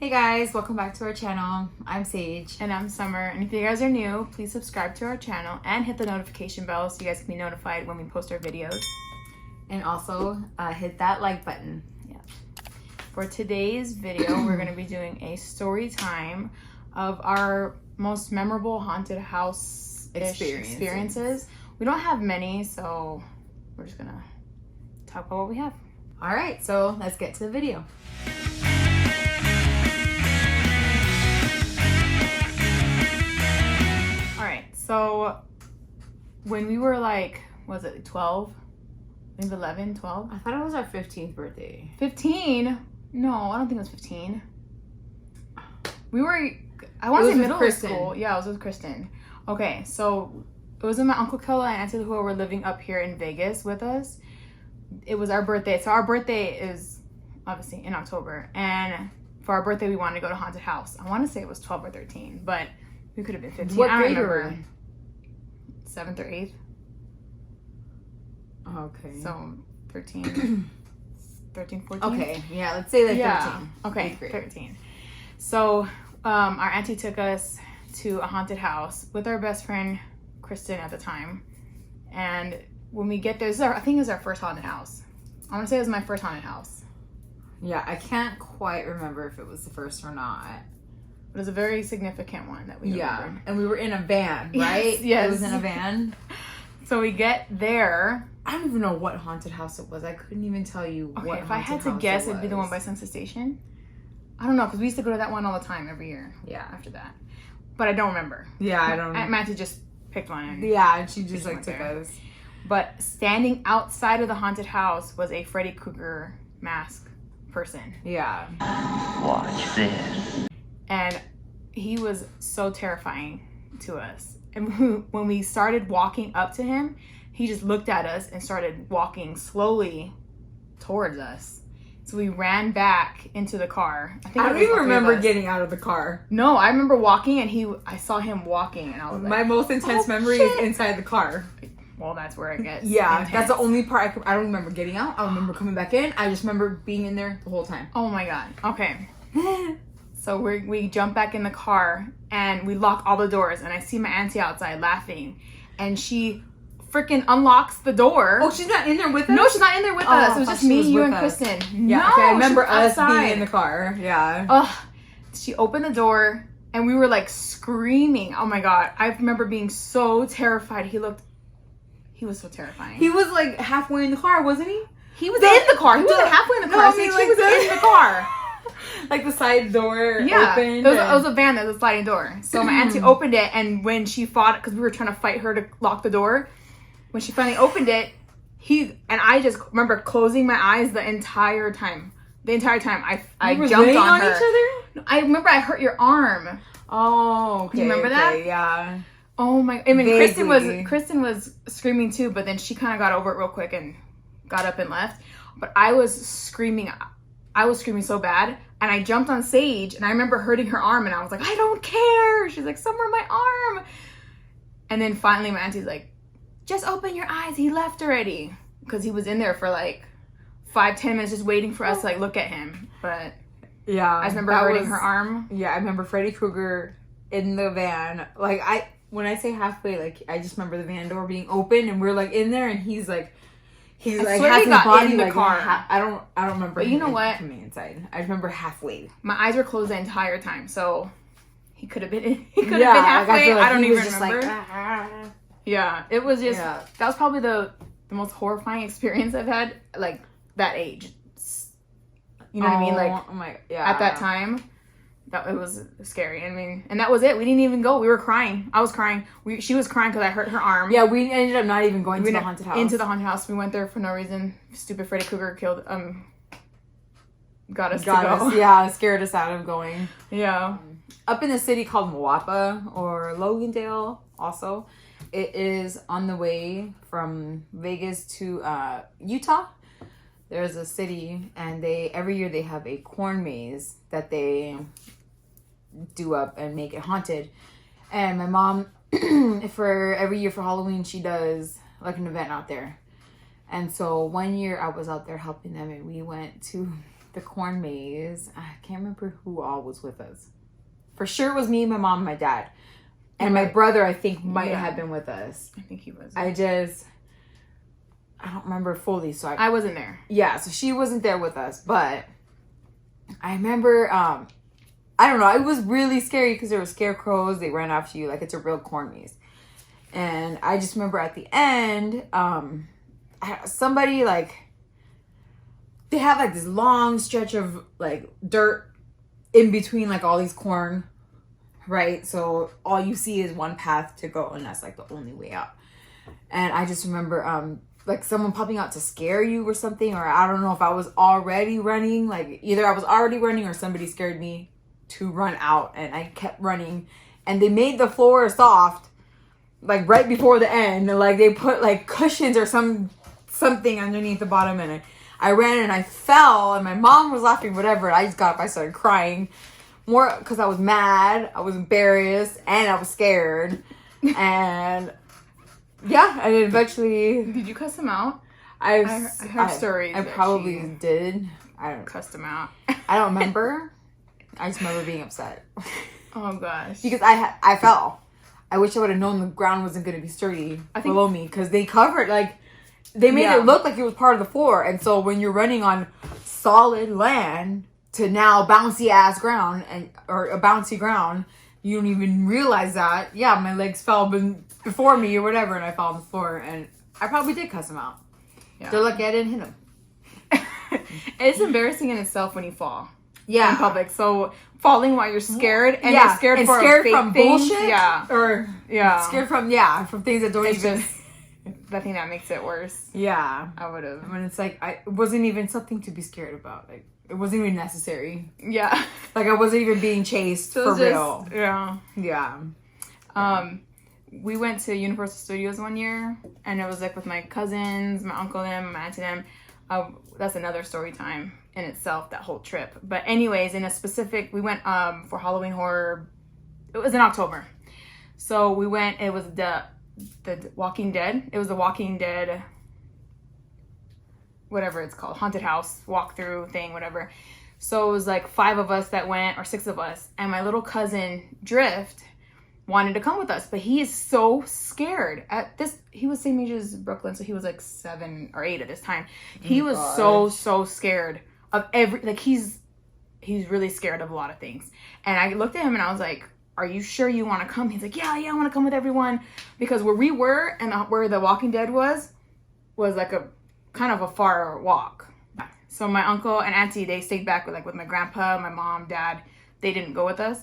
Hey guys, welcome back to our channel. I'm Saige. And I'm Summer. And if you guys are new, please subscribe to our channel and hit the notification bell so you guys can be notified when we post our videos. And also hit that like button. Yeah. For today's video, we're going to be doing a story time of our most memorable haunted house experiences. We don't have many, so we're just going to talk about what we have. All right, so let's get to the video. So when we were like, was it 12? I think 11, 12? I thought it was our 15th birthday. 15? No, I don't think it was 15. We were, I want to say middle school. Yeah, I was with Kristen. Okay, so it was when my Uncle Kella and Auntie Lahua were living up here in Vegas with us. It was our birthday. So our birthday is obviously in October. And for our birthday, we wanted to go to haunted house. I want to say it was 12 or 13, but we could have been 15. What I grade don't were remember. 7th or 8th. Okay. So 13, 14. Okay, yeah, let's say like 13. Okay, 13. So our auntie took us to a haunted house with our best friend, Kristen, at the time. And when we get there, I think it was our first haunted house. I want to say it was my first haunted house. Yeah, I can't quite remember if it was the first or not. It was a very significant one that we remembered. And we were in a van, right? Yes. It was in a van. So we get there. I don't even know what haunted house it was. I couldn't even tell you what haunted house. If I had to guess, it'd be the one by Census Station. I don't know, because we used to go to that one all the time every year. Yeah. After that. But I don't remember. Yeah, I don't know. Aunt Matty just picked one. And and she just like took us. But standing outside of the haunted house was a Freddy Krueger mask person. Yeah. Watch this. And he was so terrifying to us. And when we started walking up to him, he just looked at us and started walking slowly towards us. So we ran back into the car. I don't even remember getting out of the car. No, I remember walking and I saw him walking and I was like, my most intense memory is inside the car. Well, that's where it gets intense. That's the only part I don't remember getting out. I don't remember coming back in. I just remember being in there the whole time. Oh my God. Okay. So we jump back in the car and we lock all the doors and I see my auntie outside laughing and she freaking unlocks the door. Oh, she's not in there with us? No, she's not in there with us. It was just me, you, and Kristen. Yeah, no, okay, I remember us outside. being in the car. Yeah. Ugh. She opened the door and we were like screaming. Oh my God. I remember being so terrified. He was so terrifying. He was like halfway in the car, wasn't he? He was in the car. He wasn't halfway in the car. He was in the car. Like the side door opened. It was a van that was a sliding door. So my auntie opened it, and when she fought, because we were trying to fight her to lock the door, when she finally opened it, I just remember closing my eyes the entire time. The entire time I jumped on her. Each other? I remember I hurt your arm. Oh, okay. You remember that? Yeah. Oh my! I mean, Kristen was screaming too, but then she kind of got over it real quick and got up and left. But I was screaming. I was screaming so bad, and I jumped on Saige, and I remember hurting her arm, and I was like, I don't care. She's like, somewhere my arm. And then finally my auntie's like, just open your eyes. He left already. Because he was in there for like 5-10 minutes just waiting for us to like look at him. But yeah, I just remember hurting her arm. Yeah, I remember Freddy Krueger in the van. Like when I say halfway, like I just remember the van door being open, and we're like in there, and he's like half his body in the like, car. I don't remember. But you know what? Coming inside, I remember halfway. My eyes were closed the entire time, so he could have been. He could have been halfway. I don't even remember. Yeah, it was just that was probably the most horrifying experience I've had. Like that age, you know what I mean? Like at that time. It was scary. I mean, and that was it. We didn't even go. We were crying. I was crying. She was crying because I hurt her arm. Yeah, we ended up not even going to the haunted house. Into the haunted house. We went there for no reason. Stupid Freddy Krueger got us to go. Yeah, scared us out of going. Yeah. Up in the city called Moapa or Logandale also. It is on the way from Vegas to Utah. There's a city, and every year they have a corn maze that they do up and make it haunted. And my mom, for every year for Halloween, she does like an event out there. And so one year I was out there helping them, and we went to the corn maze. I can't remember who all was with us. For sure it was me, my mom, and my dad. And my brother, I think, might have been with us. I think he was. I don't remember fully. So I wasn't there. Yeah, so she wasn't there with us. But I remember, I don't know. It was really scary because there were scarecrows. They ran after you like it's a real corn maze. And I just remember at the end, somebody like, they have like this long stretch of like dirt in between like all these corn, right? So all you see is one path to go, and that's like the only way out. And I just remember like someone popping out to scare you or something, or I don't know if I was already running, like either I was already running or somebody scared me to run out, and I kept running. And they made the floor soft like right before the end, like they put like cushions or something underneath the bottom, and I ran and I fell, and my mom was laughing, whatever. I just got up, I started crying more because I was mad, I was embarrassed, and I was scared. And yeah, and eventually, did you cuss him out? I heard stories. I probably did. I don't cussed him out. I don't remember. I just remember being upset. Oh gosh, because I fell. I wish I would have known the ground wasn't going to be sturdy below me, because they covered, like, they made it look like it was part of the floor. And so when you're running on solid land to now bouncy ass ground or a bouncy ground, you don't even realize that. Yeah, my legs fell before me or whatever, and I fell on the floor, and I probably did cuss them out. Yeah. They're lucky I didn't hit them. It's embarrassing in itself when you fall. Yeah, in public. So falling while you're scared, and you're scared and for scared fake from things. bullshit, or scared from things that don't even. I think that makes it worse. Yeah, I would have. I mean, it's like it wasn't even something to be scared about. Like it wasn't even necessary. Yeah, like I wasn't even being chased for real. Yeah, yeah. We went to Universal Studios one year, and it was like with my cousins, my uncle, them, my auntie, them. That's another story time in itself, that whole trip. But anyways, in a specific, we went for Halloween horror. It was in October, so we went. It was the Walking Dead. It was the Walking Dead, whatever it's called, haunted house walkthrough thing, whatever. So it was like 5 of us that went, or 6 of us, and my little cousin Drift wanted to come with us, but he is so scared. He was same age as Brooklyn, so he was like 7 or 8 at this time. He was so scared of he's really scared of a lot of things. And I looked at him and I was like, are you sure you want to come? He's like, yeah, I want to come with everyone. Because where we were and where the Walking Dead was like a kind of a far walk. So my uncle and auntie, they stayed back with my grandpa, my mom, dad. They didn't go with us.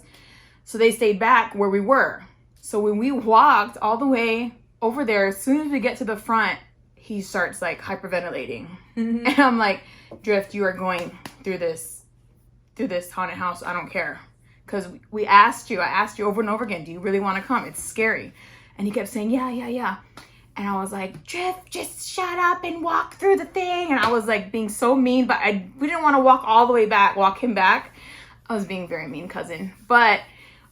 So they stayed back where we were. So when we walked all the way over there, as soon as we get to the front, he starts like hyperventilating. Mm-hmm. And I'm like, Drift, you are going through this haunted house. I don't care. Because I asked you over and over again, do you really want to come? It's scary. And he kept saying, yeah. And I was like, Drift, just shut up and walk through the thing. And I was like being so mean, but we didn't want to walk him back. I was being very mean cousin. But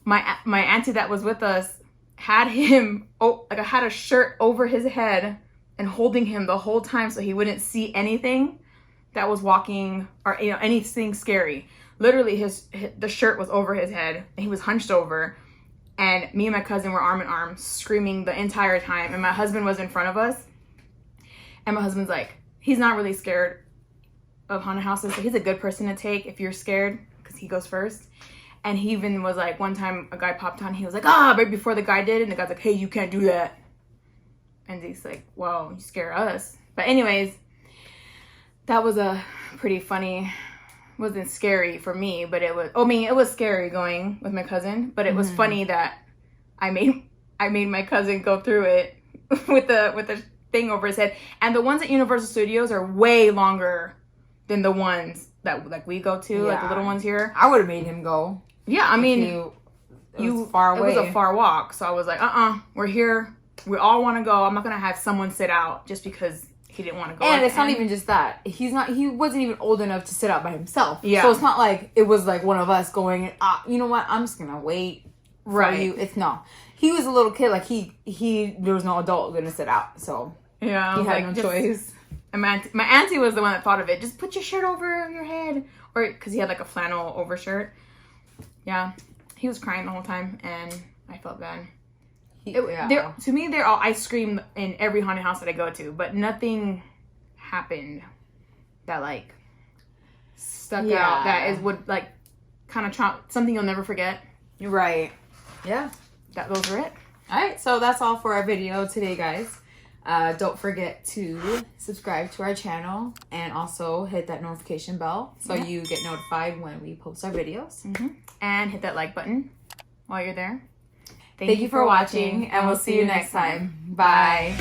my auntie that was with us had him, I had a shirt over his head and holding him the whole time so he wouldn't see anything that was walking or anything scary. Literally, the shirt was over his head and he was hunched over, and me and my cousin were arm in arm screaming the entire time. And my husband was in front of us, and my husband's like, he's not really scared of haunted houses, so he's a good person to take if you're scared, because he goes first. And he even was like, one time a guy popped on, he was like, right before the guy did, and the guy's like, hey, you can't do that. And he's like, well, you scare us. But anyways, that was a pretty funny, wasn't scary for me, but it was scary going with my cousin, but it was funny that I made my cousin go through it with the thing over his head. And the ones at Universal Studios are way longer than the ones that like we go to, like the little ones here. I would have made him go. Yeah, I mean, it was far away. It was a far walk, so I was like, we're here. We all want to go. I'm not gonna have someone sit out just because he didn't want to go. And it's not even just that. He wasn't even old enough to sit out by himself. Yeah. So it's not like it was like one of us going, you know what? I'm just gonna wait for you. It's no. He was a little kid. Like there was no adult gonna sit out. So yeah, he had no choice. And my auntie was the one that thought of it. Just put your shirt over your head, or because he had like a flannel overshirt. Yeah, he was crying the whole time, and I felt bad. To me, they're all. I scream in every haunted house that I go to, but nothing happened that like stuck out. That would like kind of something you'll never forget. Right. Yeah. Those were it. All right, so that's all for our video today, guys. Don't forget to subscribe to our channel and also hit that notification bell so you get notified when we post our videos. And hit that like button while you're there. Thank you for watching, and we'll see you next time. Bye.